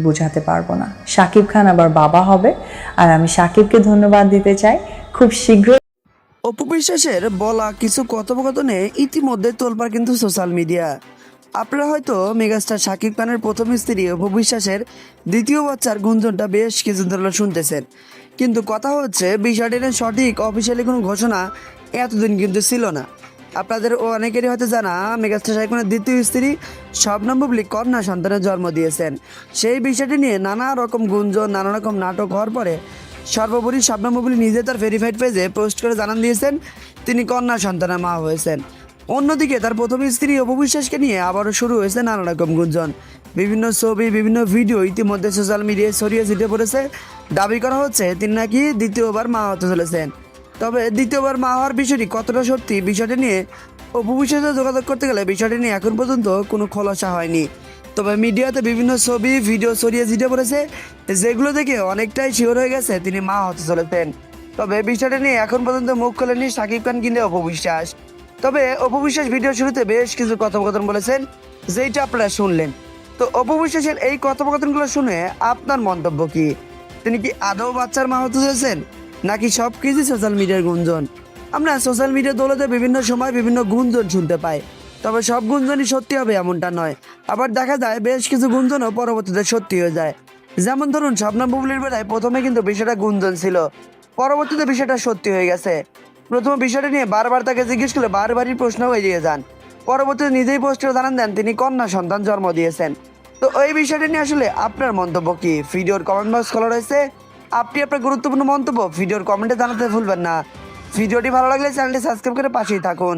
বোঝাতে পারবো না। শাকিব খান আবার বাবা হবে, আর আমি শাকিবকে ধন্যবাদ দিতে চাই। খুব শীঘ্রই অপু বিশ্বাসের বলা কিছু কথোপকথনে ইতিমধ্যে তোলপাড় কিন্তু সোশ্যাল মিডিয়া। আপনারা হয়তো মেগাস্টার শাকিব খানের প্রথম স্ত্রী অপু বিশ্বাসের দ্বিতীয় বাচ্চার গুঞ্জনটা বেশ কিছুদিন ধরে শুনতেছেন, কিন্তু কথা হচ্ছে বিষয়টি নিয়ে সঠিক অফিসিয়ালি কোনো ঘোষণা এতদিন কিন্তু ছিল না। আপনাদের অনেকেরই হয়তো জানা, মেগাস্টার শাকিব খানের দ্বিতীয় স্ত্রী শবনম বুবলী কন্যা সন্তানের জন্ম দিয়েছেন। সেই বিষয়টি নিয়ে নানা রকম গুঞ্জন, নানা রকম নাটক হওয়ার পরে সর্বোপরি শবনম বুবলী নিজে তার ভেরিফাইড পেজে পোস্ট করে জানান দিয়েছেন তিনি কন্যা সন্তানের মা হয়েছেন। অন্যদিকে তার প্রথম স্ত্রী অপু বিশ্বাসকে নিয়ে আবারও শুরু হয়েছে নানা রকম গুঞ্জন। বিভিন্ন ছবি, বিভিন্ন ভিডিও ইতিমধ্যে সোশ্যাল মিডিয়ায় ছড়িয়ে ছিটিয়ে পড়েছে। দাবি করা হচ্ছে তিনি নাকি দ্বিতীয়বার মা হতে চলেছেন। তবে দ্বিতীয়বার মা হওয়ার বিষয়টি কতটা সত্যি, বিষয়টি নিয়ে অপু বিশ্বাসের যোগাযোগ করতে গেলে বিষয়টি নিয়ে এখন পর্যন্ত কোনো খোলাসা হয়নি। তবে মিডিয়াতে বিভিন্ন ছবি, ভিডিও ছড়িয়ে ছিটিয়ে পড়েছে, যেগুলো দেখে অনেকটাই শিওর হয়ে গেছে তিনি মা হতে চলেছেন। তবে বিষয়টা নিয়ে এখন পর্যন্ত মুখ খোলেননি শাকিব খান কিংবা অপু বিশ্বাস। তবে অপু বিশ্বাস ভিডিও শুরুতে বেশ কিছু কথোপকথন বলেছেন, যেইটা আপনারা শুনলেন। তো অপু বিশ্বাসের এই কথোপকথনগুলো শুনে আপনার মন্তব্য কি? তিনি কি আদৌ বাচ্চার মা হতে চলেছেন, নাকি সব কিছু সোশ্যাল মিডিয়ার গুঞ্জন? আমরা সোশ্যাল মিডিয়া দৌলতে বিভিন্ন সময় বিভিন্ন গুঞ্জন শুনতে পাই, তবে সব গুঞ্জনই সত্যি হবে এমনটা নয়। আবার দেখা যায় বেশ কিছু গুঞ্জনও পরবর্তীতে সত্যি হয়ে যায়। যেমন ধরুন শবনম বুবলীর বেলায় প্রথমে কিন্তু বিষয়টা গুঞ্জন ছিল, পরবর্তীতে বিষয়টা সত্যি হয়ে গেছে। প্রথমে বিষয়টা নিয়ে বারবার তাকে জিজ্ঞেস করলে বারবারই প্রশ্ন এড়িয়ে যান। পরবর্তীতে নিজেই পোস্টে জানান দেন তিনি কন্যা সন্তান জন্ম দিয়েছেন। তো এই বিষয়টা নিয়ে আসলে আপনার মন্তব্য কি? ভিডিওর কমেন্ট বক্স খোলা রয়েছে, আপনি আপনার গুরুত্বপূর্ণ মন্তব্য ভিডিওর কমেন্টে জানাতে ভুলবেন না। ভিডিওটি ভালো লাগলে চ্যানেলটি সাবস্ক্রাইব করে পাশেই থাকুন।